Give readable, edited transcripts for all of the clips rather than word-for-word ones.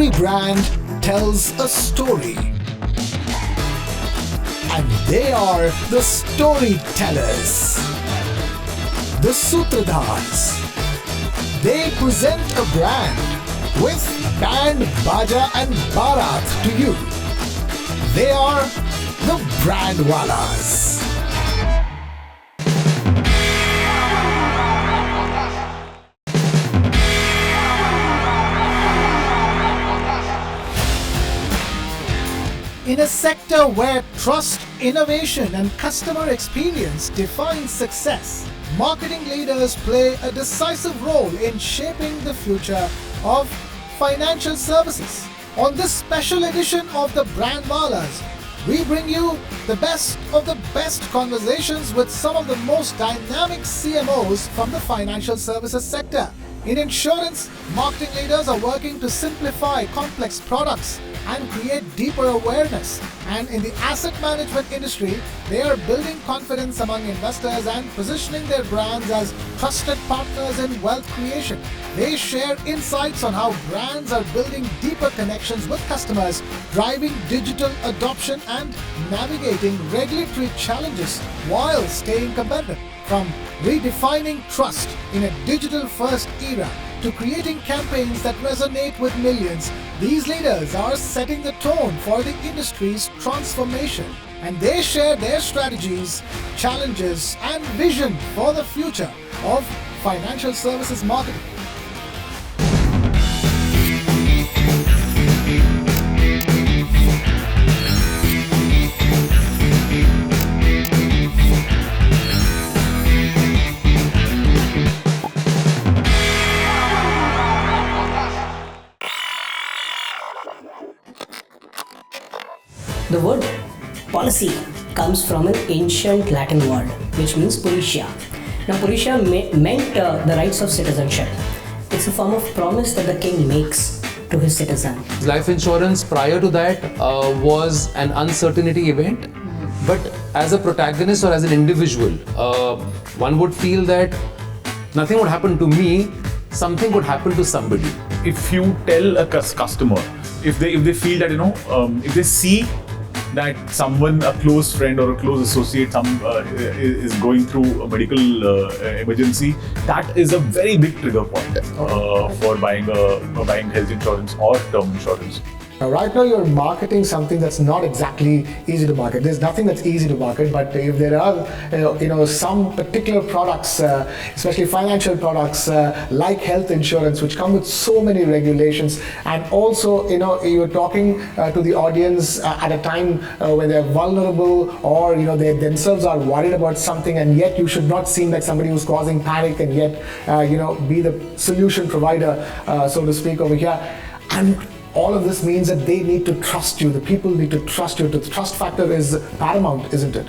Every brand tells a story. And they are the storytellers. The Sutradhars. They present a brand with band, baja and barat to you. They are the Brandawallahs. In a sector where trust, innovation and customer experience define success, marketing leaders play a decisive role in shaping the future of financial services. On this special edition of the Brandwallahs, we bring you the best of the best conversations with some of the most dynamic CMOs from the financial services sector. In insurance, marketing leaders are working to simplify complex products and create deeper awareness. And in the asset management industry, they are building confidence among investors and positioning their brands as trusted partners in wealth creation. They share insights on how brands are building deeper connections with customers, driving digital adoption and navigating regulatory challenges while staying competitive. From redefining trust in a digital-first era to creating campaigns that resonate with millions, these leaders are setting the tone for the industry's transformation. And they share their strategies, challenges, and vision for the future of financial services marketing. The word policy comes from an ancient Latin word which means politia. Now politia meant the rights of citizenship. It's a form of promise that the king makes to his citizen. Life insurance prior to that was an uncertainty event, but as a protagonist or as an individual, one would feel that nothing would happen to me, something would happen to somebody. If you tell a customer, if they feel that, if they see that someone, a close friend or a close associate, is going through a medical emergency, that is a very big trigger point for buying health insurance or term insurance. Now, right now you're marketing something that's not exactly easy to market. There's nothing that's easy to market, but if there are some particular products, especially financial products like health insurance, which come with so many regulations, and also you're talking to the audience at a time when they're vulnerable or they themselves are worried about something, and yet you should not seem like somebody who's causing panic, and yet be the solution provider, so to speak, over here. And all of this means that they need to trust you. The people need to trust you. The trust factor is paramount, isn't it?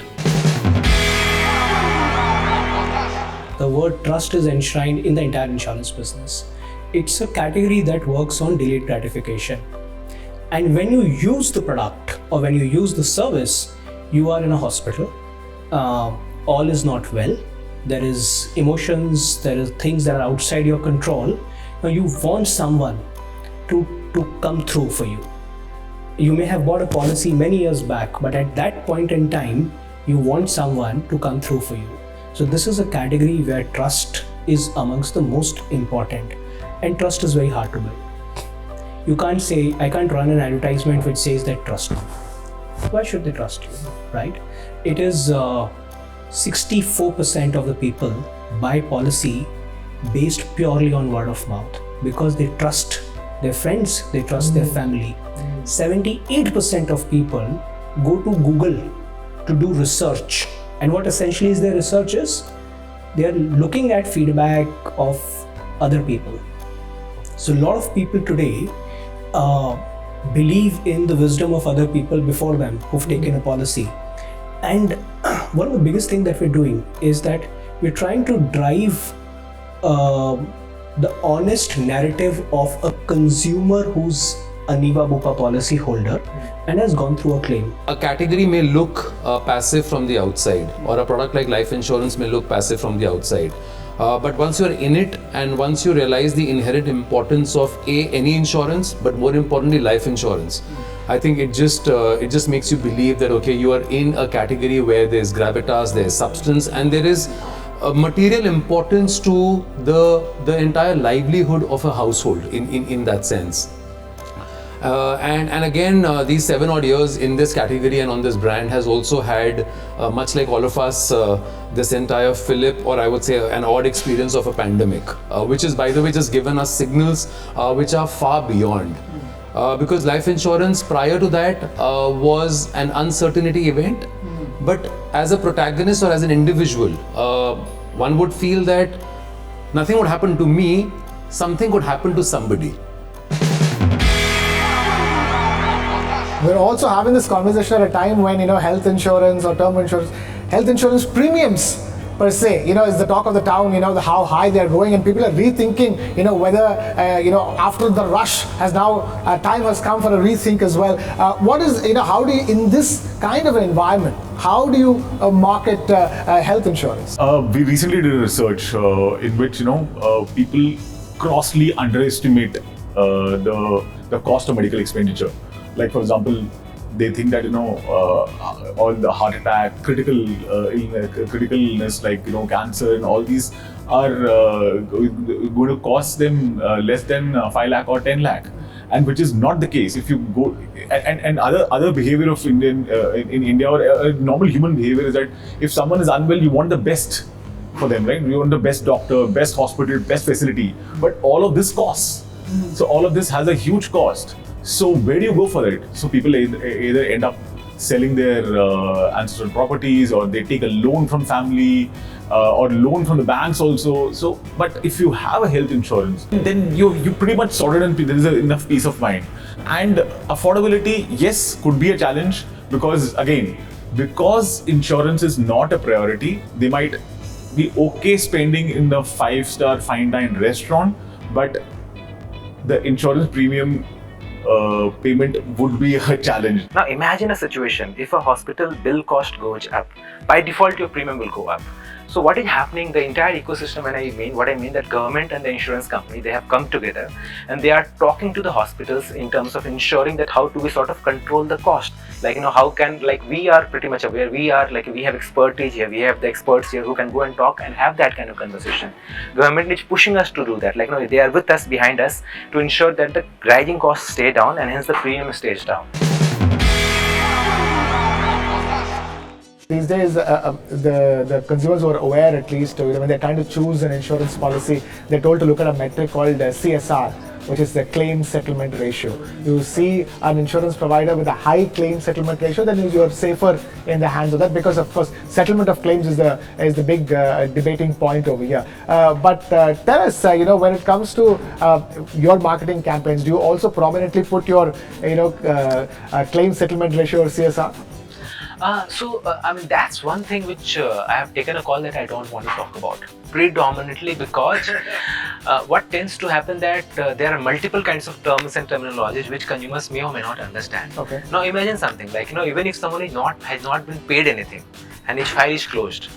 The word trust is enshrined in the entire insurance business. It's a category that works on delayed gratification. And when you use the product or when you use the service, you are in a hospital. All is not well. There is emotions, there are things that are outside your control. Now you want someone to come through for you. You may have bought a policy many years back, but at that point in time, you want someone to come through for you. So this is a category where trust is amongst the most important, and trust is very hard to build. You can't say, I can't run an advertisement which says that trust me. Why should they trust you, right? It is 64% of the people buy policy based purely on word of mouth because they trust their friends, they trust their family. 78% of people go to Google to do research. And what essentially is their research is, they are looking at feedback of other people. So a lot of people today believe in the wisdom of other people before them who've taken a policy. And one of the biggest things that we're doing is that we're trying to drive the honest narrative of a consumer who's a Niva Bupa policy holder and has gone through a claim. A category may look passive from the outside, or a product like life insurance may look passive from the outside. But once you're in it and once you realize the inherent importance of any insurance, but more importantly life insurance, I think it just makes you believe that okay, you are in a category where there's gravitas, there's substance, and there is a material importance to the entire livelihood of a household in that sense. And again, these 7 odd years in this category and on this brand has also had, much like all of us, this entire fillip, or I would say an odd experience of a pandemic, which is, by the way, just given us signals which are far beyond. Because life insurance prior to that was an uncertainty event, but as a protagonist or as an individual, one would feel that nothing would happen to me, something could happen to somebody. We're also having this conversation at a time when, health insurance or term insurance, health insurance premiums per se, is the talk of the town, how high they're going, and people are rethinking, whether, after the rush has now, time has come for a rethink as well. What is, how do you, in this kind of an environment, how do you market health insurance? We recently did a research in which, people grossly underestimate the cost of medical expenditure. Like, for example, they think that all the heart attack, critical illness like cancer and all these are going to cost them less than 5 lakh or 10 lakh, and which is not the case. If you go and other behavior of Indian in India, or normal human behavior, is that if someone is unwell, you want the best for them, right? You want the best doctor, best hospital, best facility, but all of this costs. So all of this has a huge cost. So where do you go for it? So people either end up selling their ancestral properties, or they take a loan from family, or loan from the banks also. So, but if you have a health insurance, then you pretty much sorted, and there is enough peace of mind. And affordability, yes, could be a challenge, because insurance is not a priority. They might be okay spending in the 5-star fine dine restaurant, but the insurance premium payment would be a challenge. Now imagine a situation if a hospital bill cost goes up, by default your premium will go up. So what is happening, the entire ecosystem, what I mean that government and the insurance company, they have come together and they are talking to the hospitals in terms of ensuring that how do we sort of control the cost. Like, how can, like, we are pretty much aware, we have expertise here, we have the experts here who can go and talk and have that kind of conversation. Government is pushing us to do that, they are with us, behind us, to ensure that the rising costs stay down and hence the premium stays down. These days, the consumers who are aware, at least, when they're trying to choose an insurance policy, they're told to look at a metric called CSR, which is the claim settlement ratio. You see an insurance provider with a high claim settlement ratio, then you're safer in the hands of that, because of course settlement of claims is the big debating point over here. But tell us, when it comes to your marketing campaigns, do you also prominently put your claim settlement ratio or CSR? That's one thing which I have taken a call that I don't want to talk about, predominantly because what tends to happen that there are multiple kinds of terms and terminologies which consumers may or may not understand. Okay. Now imagine something like, even if someone has not been paid anything and his file is closed,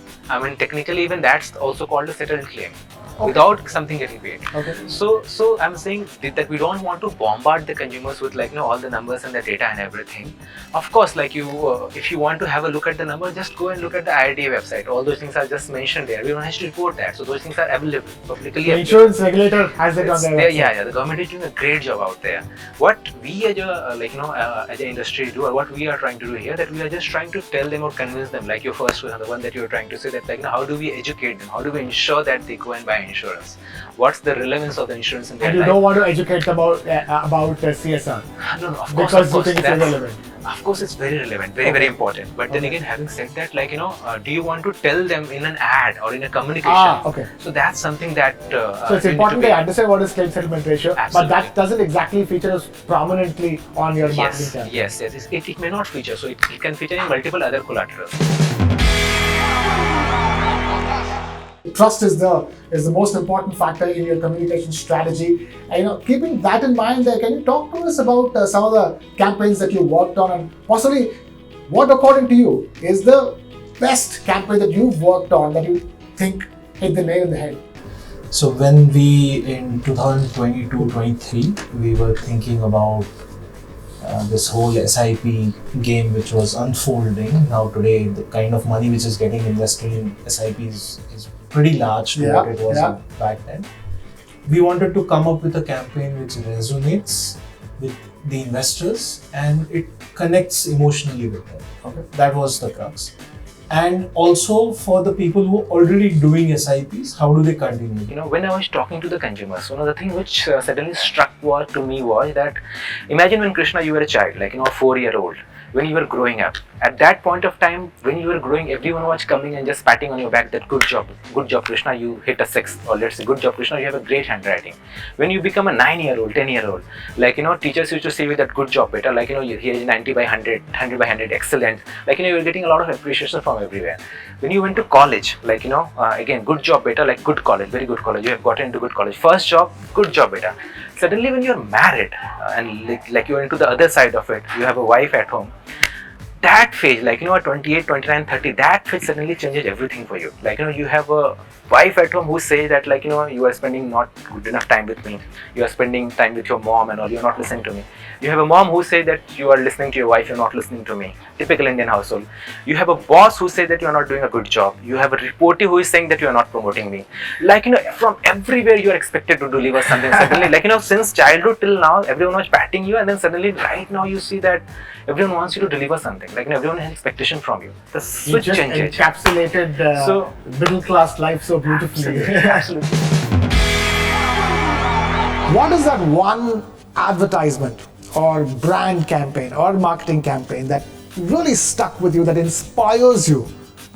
technically even that's also called a settled claim. Okay. Without something getting paid. Okay. So I'm saying that we don't want to bombard the consumers with all the numbers and the data and everything. Of course, if you want to have a look at the number, just go and look at the IRDA website. All those things are just mentioned there. We don't have to report that. So those things are available publicly. The insurance regulator has it on their website. Yeah. The government is doing a great job out there. What we as an industry do, or what we are trying to do here, that we are just trying to tell them or convince them, like your first one, the one that you were trying to say, that how do we educate them? How do we ensure that they go and buy insurance? What's the relevance of the insurance in their life? And you don't want to educate them about CSR? No, of course. Because you think it's irrelevant. Of course, it's very relevant, very important. But then again, having said that, do you want to tell them in an ad or in a communication? Okay. So that's something that. So it's important they understand what is claim settlement ratio, Absolutely. but that doesn't exactly feature prominently on your marketing campaign. Yes. It may not feature, so it can feature in multiple other collaterals. Trust is the most important factor in your communication strategy. Keeping that in mind, can you talk to us about some of the campaigns that you worked on, and possibly what, according to you, is the best campaign that you've worked on that you think hit the nail in the head? So when we in 2022-23 we were thinking about this whole SIP game which was unfolding. Now today the kind of money which is getting invested in SIPs is pretty large to what it was back then. We wanted to come up with a campaign which resonates with the investors and it connects emotionally with them. Okay, that was the crux. And also for the people who are already doing SIPs, how do they continue? You know, when I was talking to the consumers, one of the things which suddenly struck to me was that imagine when Krishna, you were a child, like, you know, a 4-year-old, when you were growing up. At that point of time, when you were growing, everyone was coming and just patting on your back that good job Krishna, you hit a 6, or let's say good job Krishna, you have a great handwriting. When you become a 9-year-old, 10-year-old, like, you know, teachers used to say with that good job beta, like, you know, here is 90 by 100, 100 by 100, excellent. Like, you know, you're getting a lot of appreciation from everywhere. When you went to college, like, you know, again, good job beta, like good college, very good college, you have gotten into good college. First job, good job beta. Suddenly when you're married and like you're into the other side of it, you have a wife at home, that phase, like, you know, at 28, 29, 30, that phase suddenly changes everything for you. Like, you know, you have a wife at home who says that, like, you know, you are spending not good enough time with me, you are spending time with your mom and all, you're not listening to me. You have a mom who says that you are listening to your wife, you're not listening to me. Typical Indian household. You have a boss who says that you're not doing a good job. You have a reporter who is saying that you're not promoting me. Like, you know, from everywhere you're expected to deliver something. Suddenly, like, you know, since childhood till now, everyone was patting you, and then suddenly right now you see that everyone wants you to deliver something. Like, you know, everyone has expectation from you. The switch You just changes. encapsulated So middle class life so beautifully. Absolutely. What is that one advertisement or brand campaign or marketing campaign that really stuck with you, that inspires you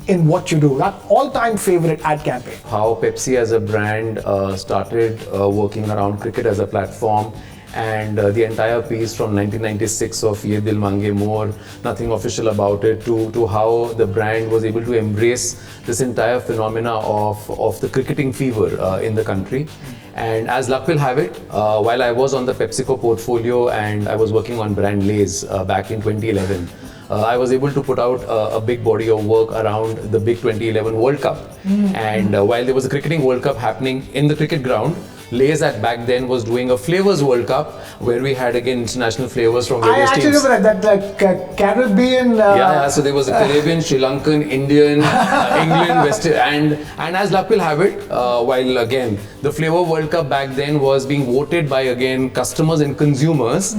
in what you do? That all-time favorite ad campaign? How Pepsi as a brand started working around cricket as a platform, and the entire piece from 1996 of Ye Dil Mange More, nothing official about it, to how the brand was able to embrace this entire phenomena of the cricketing fever in the country. And as luck will have it, while I was on the PepsiCo portfolio and I was working on brand Lay's back in 2011, I was able to put out a big body of work around the big 2011 World Cup. And while there was a cricketing World Cup happening in the cricket ground, Lay's at back then was doing a Flavors World Cup where we had again international flavors from various teams. I actually remember that Caribbean. Yeah, so there was a Caribbean, Sri Lankan, Indian, England, West, and as luck will have it, while again the Flavor World Cup back then was being voted by again customers and consumers,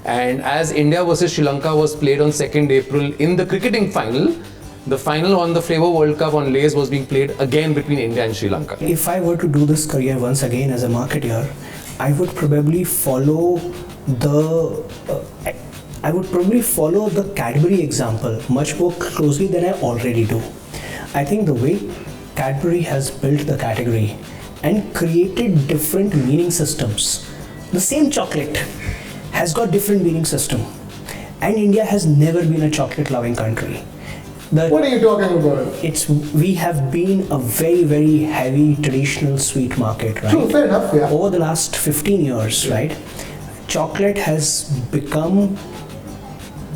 and as India versus Sri Lanka was played on 2nd April in the cricketing final, the final on the Flavor World Cup on Lay's was being played again between India and Sri Lanka. If I were to do this career once again as a marketer, I would probably follow the Cadbury example much more closely than I already do. I think the way Cadbury has built the category and created different meaning systems. The same chocolate has got different meaning system, and India has never been a chocolate loving country. What are you talking about? We have been a very, very heavy traditional sweet market, right? True, fair enough, yeah. Over the last 15 years, right? Chocolate has become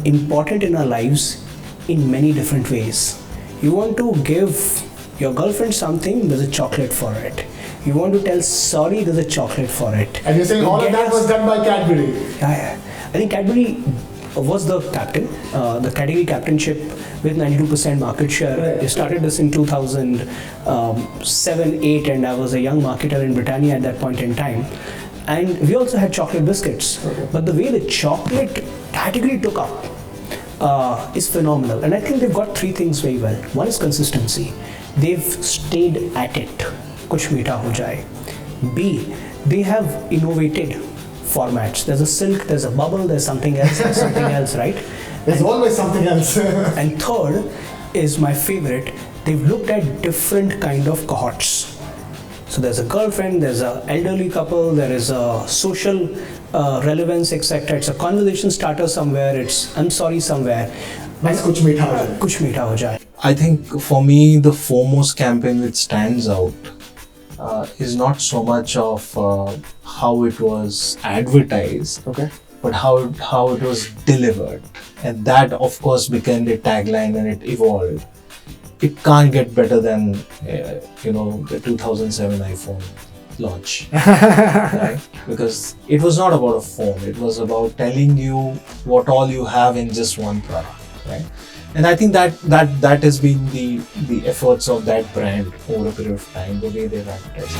important in our lives in many different ways. You want to give your girlfriend something, there's a chocolate for it. You want to tell sorry, there's a chocolate for it. And you're saying all of that was done by Cadbury? Yeah. I think Cadbury was the captain, the category captainship with 92% market share. Right. They started this in 2007-8, and I was a young marketer in Britannia at that point in time. And we also had chocolate biscuits. Okay. But the way the chocolate category took up is phenomenal. And I think they've got three things very well. One is consistency. They've stayed at it. Kuch meetha ho jaye. B, they have innovated formats. There's a silk, there's a bubble, there's something else, right? There's always something else. And third is my favorite. They've looked at different kind of cohorts. So there's a girlfriend, there's an elderly couple, there is a social relevance, etc. It's a conversation starter somewhere. It's I'm sorry somewhere. Bas kuch meetha ho jaye. Kuch meetha ho jaye. I think for me the foremost campaign which stands out is not so much of how it was advertised, Okay. but how it was delivered, and that of course became the tagline and it evolved. It can't get better than the 2007 iPhone. launch, right? Because it was not about a phone, it was about telling you what all you have in just one product, right? And I think that has been the efforts of that brand over a period of time, the way they've advertised.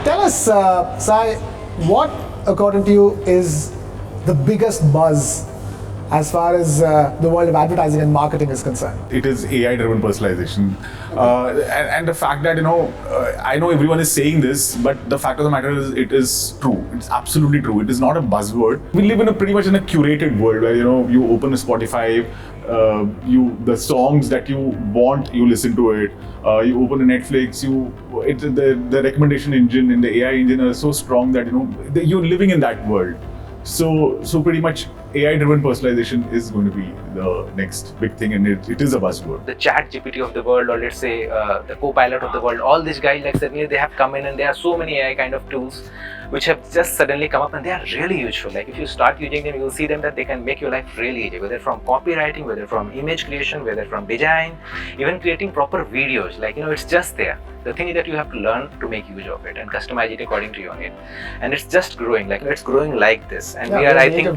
Tell us, Sai, what according to you is the biggest buzz as far as the world of advertising and marketing is concerned? It is AI-driven personalization, and the fact that I know everyone is saying this, but the fact of the matter is, it is true. It's absolutely true. It is not a buzzword. We live in pretty much in a curated world where you open a Spotify, the songs that you want, you listen to it. You open a Netflix, the recommendation engine and the AI engine are so strong that you're living in that world. So pretty much AI-driven personalization is going to be the next big thing, and it is a buzzword. The chat GPT of the world, or let's say the co-pilot of the world, all these guys, like suddenly they have come in, and there are so many AI kind of tools which have just suddenly come up, and they are really useful. Like if you start using them, you will see them that they can make your life really easy, whether from copywriting, whether from image creation, whether from design, even creating proper videos. Like it's just there. The thing is that you have to learn to make use of it and customize it according to your need. And it's just growing. Like it's growing like this, and we are, I think,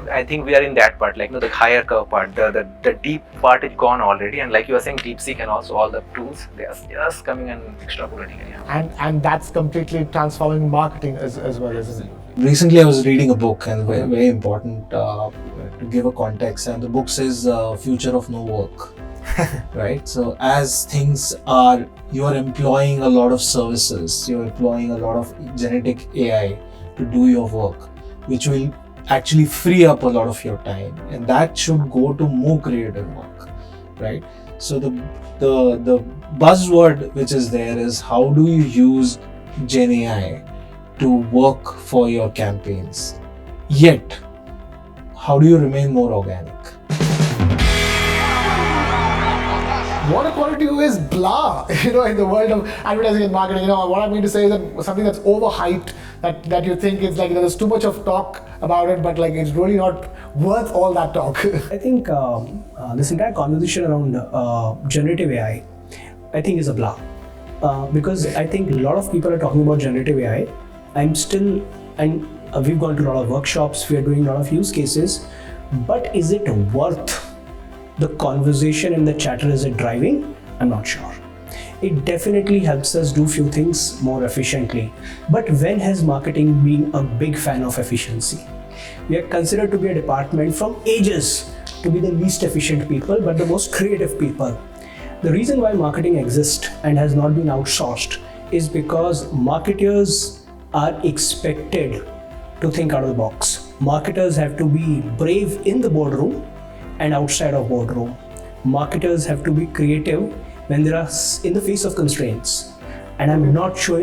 I think we are in that part, like the higher curve part. The deep part is gone already, and like you were saying, DeepSeek and also all the tools, they are just coming and extrapolating. Yeah. And that's completely transforming marketing as well, isn't it? Recently, I was reading a book, and very important to give a context. And the book says "Future of No Work." Right? So as things are, you are employing a lot of services, you're employing a lot of genetic AI to do your work, which will actually free up a lot of your time, and that should go to more creative work, right? So the buzzword which is there is, how do you use Gen AI to work for your campaigns, yet how do you remain more organic? What according to you is blah, in the world of advertising and marketing? What I mean to say is that something that's overhyped, that you think it's like there's too much of talk about it, but like it's really not worth all that talk. I think this entire conversation around generative AI, I think is a blah. Because I think a lot of people are talking about generative AI. We've gone to a lot of workshops, we are doing a lot of use cases, but is it worth the conversation and the chatter is it driving? I'm not sure. It definitely helps us do few things more efficiently. But when has marketing been a big fan of efficiency? We are considered to be a department from ages to be the least efficient people, but the most creative people. The reason why marketing exists and has not been outsourced is because marketers are expected to think out of the box. Marketers have to be brave in the boardroom and outside of boardroom. Marketers have to be creative when they are in the face of constraints. And I'm not sure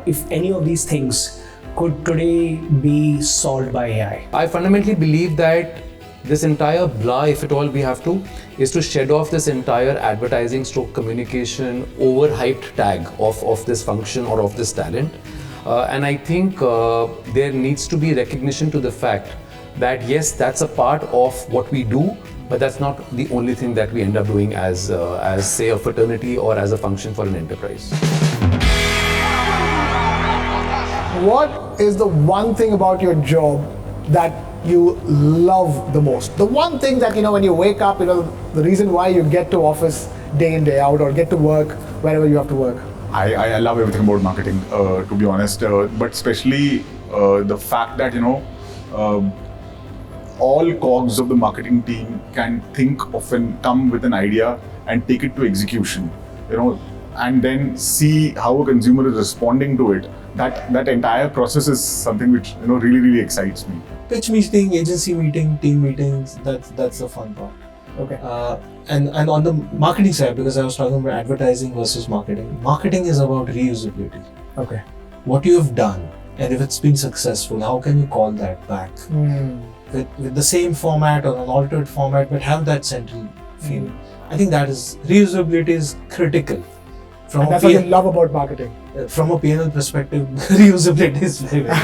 if any of these things could today be solved by AI. I fundamentally believe that this entire blah, if at all we have to, is to shed off this entire advertising stroke communication overhyped tag of this function or of this talent. And I think there needs to be recognition to the fact that yes, that's a part of what we do, but that's not the only thing that we end up doing as say a fraternity or as a function for an enterprise. What is the one thing about your job that you love the most? The one thing that, when you wake up, the reason why you get to office day in, day out, or get to work wherever you have to work. I love everything about marketing, to be honest, but especially the fact that, all cogs of the marketing team can come with an idea and take it to execution, and then see how a consumer is responding to it. That entire process is something which, really, really excites me. Pitch meeting, agency meeting, team meetings, that's the fun part. Okay. And on the marketing side, because I was talking about advertising versus marketing is about reusability. Okay. What you have done, and if it's been successful, how can you call that back? With the same format or an altered format, but have that central feel. I think that is, reusability is critical. And that's what you love about marketing. From a P&L perspective, reusability is very, very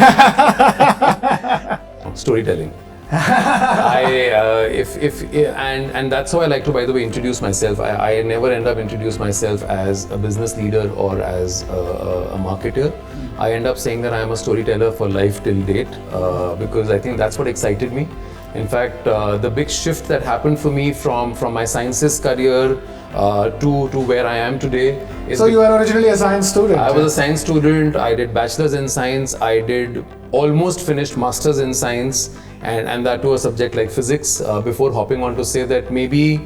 Storytelling. And that's how I like to, by the way, introduce myself. I never end up introduce myself as a business leader or as a marketer. I end up saying that I am a storyteller for life till date, because I think that's what excited me. In fact, the big shift that happened for me from my sciences career to where I am today is... So you were originally a science student? I was a science student. I did bachelor's in science. I did almost finished master's in science, and that to a subject like physics, before hopping on to say that maybe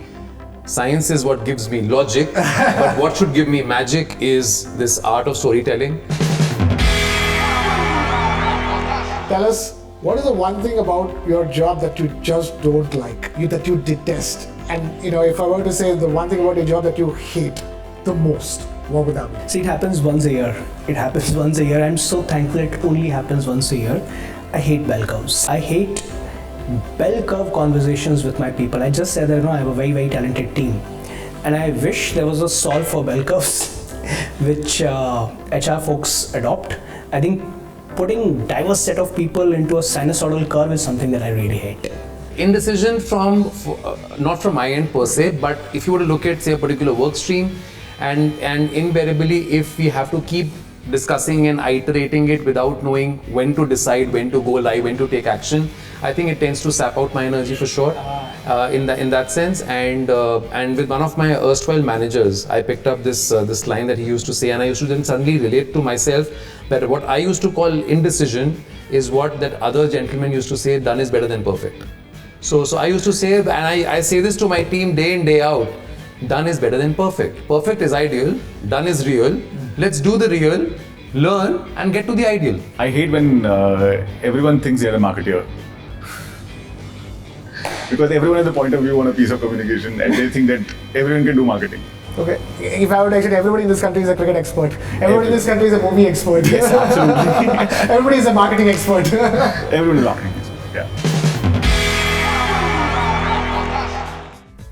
science is what gives me logic, but what should give me magic is this art of storytelling. Tell us, what is the one thing about your job that you just don't like, that you detest? And if I were to say the one thing about your job that you hate the most, what would that be? See, it happens once a year. I'm so thankful it only happens once a year. I hate bell curves. I hate bell curve conversations with my people. I just said that I have a very, very talented team. And I wish there was a solve for bell curves, which HR folks adopt. I think putting diverse set of people into a sinusoidal curve is something that I really hate. Indecision not from my end per se, but if you were to look at, say, a particular work stream, and invariably if we have to keep discussing and iterating it without knowing when to decide, when to go live, when to take action, I think it tends to sap out my energy for sure, in that sense. And with one of my erstwhile managers, I picked up this line that he used to say, and I used to then suddenly relate to myself that what I used to call indecision is what that other gentleman used to say, done is better than perfect. So I used to say, and I say this to my team day in, day out, done is better than perfect. Perfect is ideal, done is real. Let's do the real, learn, and get to the ideal. I hate when everyone thinks they're a marketer. Because everyone has a point of view on a piece of communication, and they think that everyone can do marketing. Okay, if I would actually, everybody in this country is a cricket expert. Everybody in this country is a movie expert. Yes, absolutely. Everybody is a marketing expert. Everyone is marketing expert, yeah.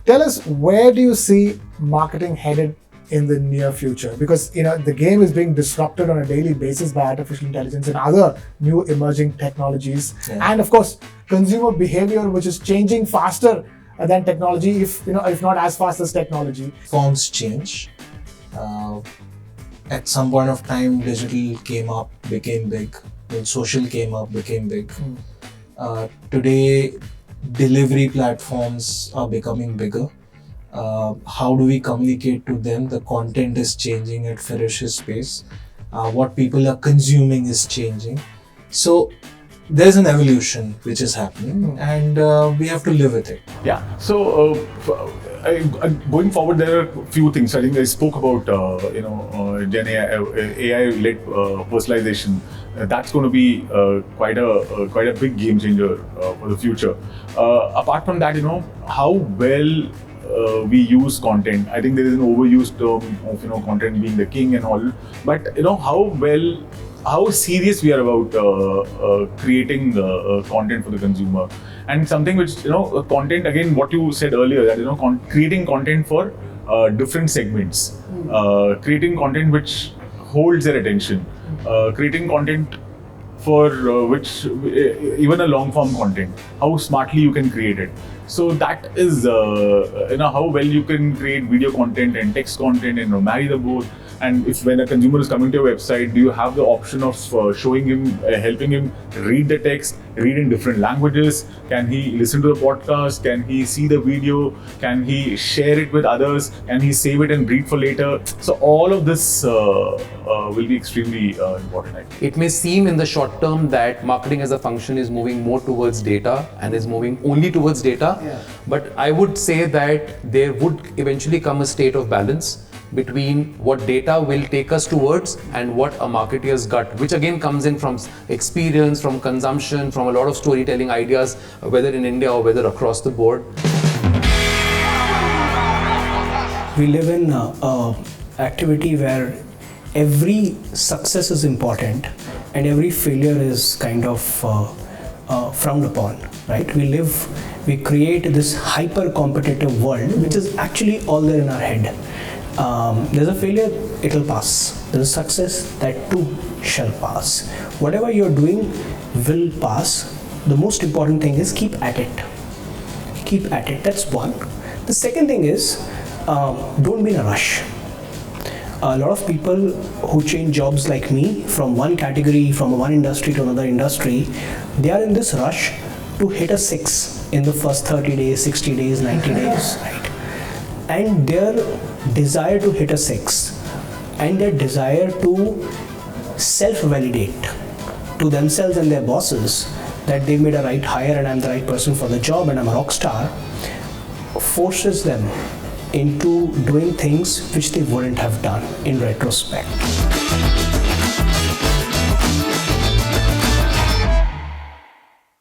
Tell us, where do you see marketing headed in the near future? Because the game is being disrupted on a daily basis by artificial intelligence and other new emerging technologies, and of course consumer behavior, which is changing faster than technology, if not as fast as technology. Forms change. At some point of time, digital came up, became big. When social came up, became big. Today, delivery platforms are becoming bigger. How do we communicate to them? The content is changing at ferocious pace. What people are consuming is changing. So there's an evolution which is happening, and we have to live with it. Yeah. So going forward, there are a few things. I think I spoke about Gen AI-led personalization. That's going to be quite a big game changer for the future. Apart from that, how well we use content. I think there is an overused term of content being the king and all. But how serious we are about creating content for the consumer, and something which content, again, what you said earlier, that creating content for different segments, creating content which holds their attention, creating content for which even a long form content, how smartly you can create it. So that is how well you can create video content and text content and marry the both. And if when a consumer is coming to your website, do you have the option of showing him, helping him read the text, read in different languages? Can he listen to the podcast? Can he see the video? Can he share it with others? Can he save it and read for later? So all of this will be extremely important, I think. It may seem in the short term that marketing as a function is moving more towards data and is moving only towards data. But I would say that there would eventually come a state of balance between what data will take us towards and what a marketer's gut, which again comes in from experience, from consumption, from a lot of storytelling ideas, whether in India or whether across the board. We live in an activity where every success is important and every failure is kind of frowned upon, right? We create this hyper competitive world, which is actually all there in our head. There's a failure, it'll pass. There's a success, that too shall pass. Whatever you're doing will pass. The most important thing is keep at it. Keep at it, that's one. The second thing is, don't be in a rush. A lot of people who change jobs like me from one category, from one industry to another industry, they are in this rush to hit a 6 in the first 30 days, 60 days, 90 days, right? And their desire to hit a 6 and their desire to self-validate to themselves and their bosses that they made a right hire and I'm the right person for the job and I'm a rock star, forces them into doing things which they wouldn't have done in retrospect.